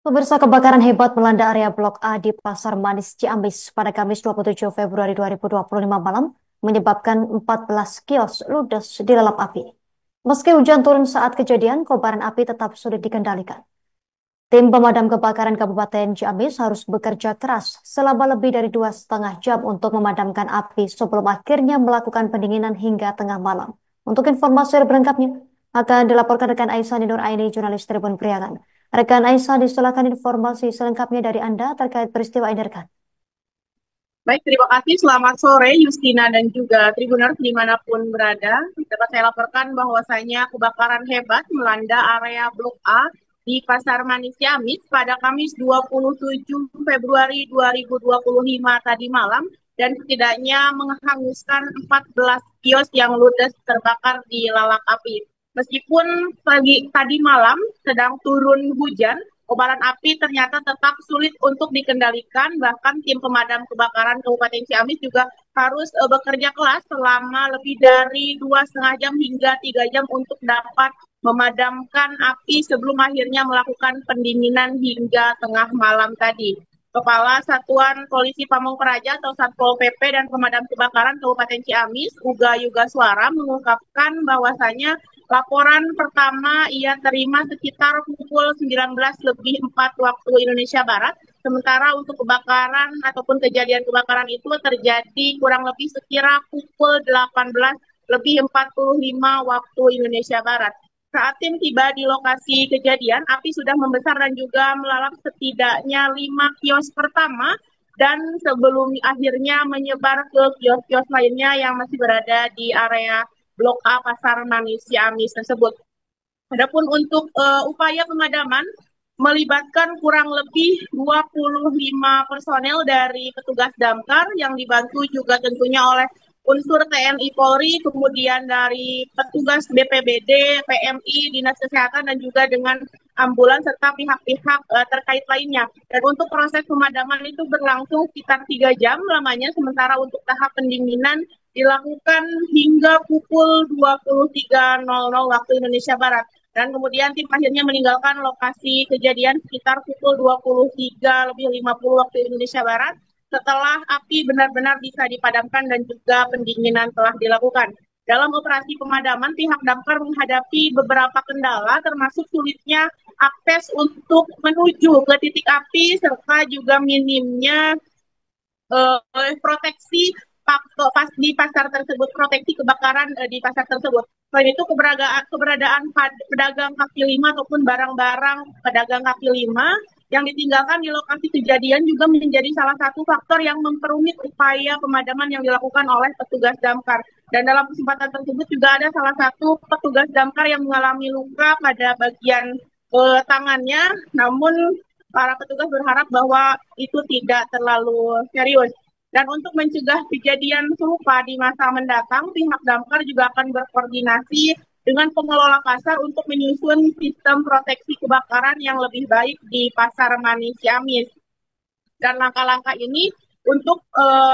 Pemirsa, kebakaran hebat melanda area Blok A di Pasar Manis Ciamis pada Kamis 27 Februari 2025 malam, menyebabkan 14 kios ludes dilalap api. Meski hujan turun saat kejadian, kobaran api tetap sulit dikendalikan. Tim pemadam kebakaran Kabupaten Ciamis harus bekerja keras selama lebih dari 2,5 jam untuk memadamkan api sebelum akhirnya melakukan pendinginan hingga tengah malam. Untuk informasi berlengkapnya, akan dilaporkan rekan Aisyah Nur Aini, jurnalis Tribun Priangan. Rekan Aisyah, disilakan informasi selengkapnya dari Anda terkait peristiwa ini, rekan. Baik, terima kasih. Selamat sore, Justina dan juga Tribuners dimanapun berada. Dapat saya laporkan bahwasanya kebakaran hebat melanda area Blok A di Pasar Manis Ciamis pada Kamis 27 Februari 2025 tadi malam dan setidaknya menghanguskan 14 kios yang ludes terbakar di lalap api. Meskipun tadi malam sedang turun hujan, kobaran api ternyata tetap sulit untuk dikendalikan. Bahkan tim pemadam kebakaran Kabupaten Ciamis juga harus bekerja keras selama lebih dari 2,5 jam hingga 3 jam untuk dapat memadamkan api sebelum akhirnya melakukan pendinginan hingga tengah malam tadi. Kepala Satuan Polisi Pamong Praja atau Satpol PP dan Pemadam Kebakaran Kabupaten Ciamis, Uga Yuga Suara, mengungkapkan bahwasanya laporan pertama ia terima sekitar pukul 19:04 waktu Indonesia Barat. Sementara untuk kebakaran ataupun kejadian kebakaran itu terjadi kurang lebih sekira pukul 18:45 waktu Indonesia Barat. Saat tim tiba di lokasi kejadian, api sudah membesar dan juga melalap setidaknya 5 kios pertama dan sebelum akhirnya menyebar ke kios-kios lainnya yang masih berada di area Blok A Pasar Manis Ciamis tersebut. Adapun untuk upaya pemadaman melibatkan kurang lebih 25 personel dari petugas damkar yang dibantu juga tentunya oleh unsur TNI Polri, kemudian dari petugas BPBD, PMI, Dinas Kesehatan, dan juga dengan ambulans serta pihak-pihak terkait lainnya. Dan untuk proses pemadaman itu berlangsung sekitar 3 jam lamanya, sementara untuk tahap pendinginan dilakukan hingga pukul 23.00 waktu Indonesia Barat. Dan kemudian tim akhirnya meninggalkan lokasi kejadian sekitar pukul 23:50 waktu Indonesia Barat setelah api benar-benar bisa dipadamkan dan juga pendinginan telah dilakukan. Dalam operasi pemadaman, pihak damkar menghadapi beberapa kendala termasuk sulitnya akses untuk menuju ke titik api serta juga minimnya proteksi di pasar tersebut, proteksi kebakaran di pasar tersebut. Selain itu, keberadaan pedagang kaki lima ataupun barang-barang pedagang kaki lima yang ditinggalkan di lokasi kejadian juga menjadi salah satu faktor yang memperumit upaya pemadaman yang dilakukan oleh petugas damkar. Dan dalam kesempatan tersebut juga ada salah satu petugas damkar yang mengalami luka pada bagian tangannya, namun para petugas berharap bahwa itu tidak terlalu serius. Dan untuk mencegah kejadian serupa di masa mendatang, pihak damkar juga akan berkoordinasi dengan pengelola pasar untuk menyusun sistem proteksi kebakaran yang lebih baik di Pasar Manis Ciamis. Dan langkah-langkah ini untuk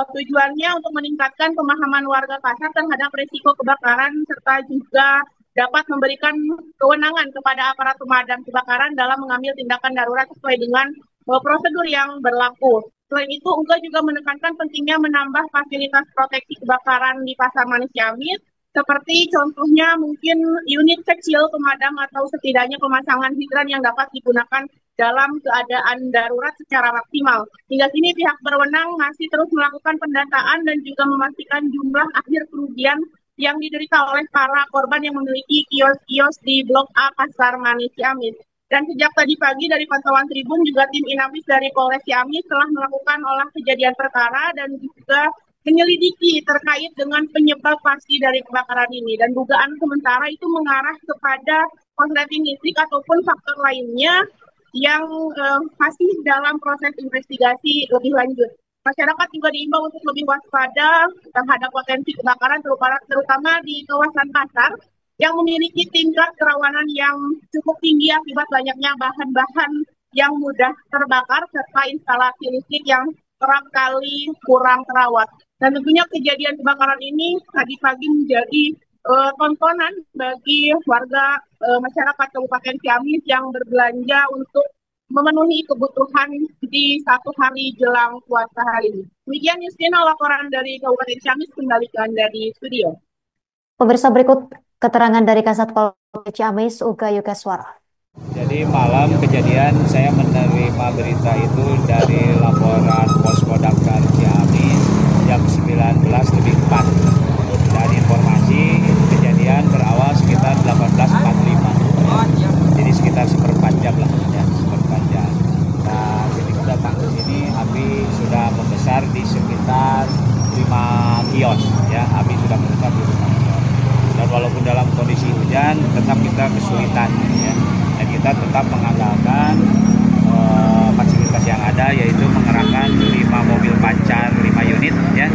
tujuannya untuk meningkatkan pemahaman warga pasar terhadap risiko kebakaran serta juga dapat memberikan kewenangan kepada aparat pemadam kebakaran dalam mengambil tindakan darurat sesuai dengan prosedur yang berlaku. Selain itu, UGA juga menekankan pentingnya menambah fasilitas proteksi kebakaran di Pasar Manis Ciamis, seperti contohnya mungkin unit kecil pemadam atau setidaknya pemasangan hidran yang dapat digunakan dalam keadaan darurat secara maksimal. Hingga kini pihak berwenang masih terus melakukan pendataan dan juga memastikan jumlah akhir kerugian yang diderita oleh para korban yang memiliki kios-kios di Blok A Pasar Manis Ciamis. Dan sejak tadi pagi dari pantauan Tribun juga tim Inafis dari Polres Ciamis telah melakukan olah kejadian perkara dan juga menyelidiki terkait dengan penyebab pasti dari kebakaran ini. Dan dugaan sementara itu mengarah kepada korsleting listrik ataupun faktor lainnya yang masih dalam proses investigasi lebih lanjut. Masyarakat juga diimbau untuk lebih waspada terhadap potensi kebakaran terutama di kawasan pasar yang memiliki tingkat kerawanan yang cukup tinggi akibat banyaknya bahan-bahan yang mudah terbakar serta instalasi listrik yang kerap kali kurang terawat. Dan tentunya kejadian kebakaran ini tadi pagi menjadi tontonan bagi warga masyarakat Kabupaten Ciamis yang berbelanja untuk memenuhi kebutuhan di satu hari jelang puasa hari ini. Demikian Justina laporan dari Kabupaten Ciamis, kembalikan dari studio. Pemirsa, berikut keterangan dari Kasat Pol Ciamis, Uga Yogaswara. Jadi malam kejadian saya menerima berita itu dari laporan Posko Damkar Ciamis jam 19.04. Dan informasi kejadian berawal sekitar 18.45. Jadi sekitar seperempat jam lah ya, seperempat jam. Nah, ketika datang ke sini api sudah membesar di sekitar 5 kios ya, api sudah membesar di 5 kios. Dan walaupun dalam kondisi hujan tetap kita kesulitan ya. Dan kita tetap mengandalkan fasilitas yang ada, yaitu mengerahkan 5 mobil pancar 5 unit ya,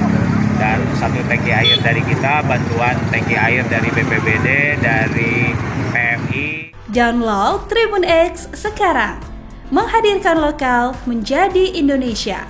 dan 1 tangki air dari kita, bantuan tangki air dari BPBD, dari PMI. Download Tribun X sekarang, menghadirkan lokal menjadi Indonesia.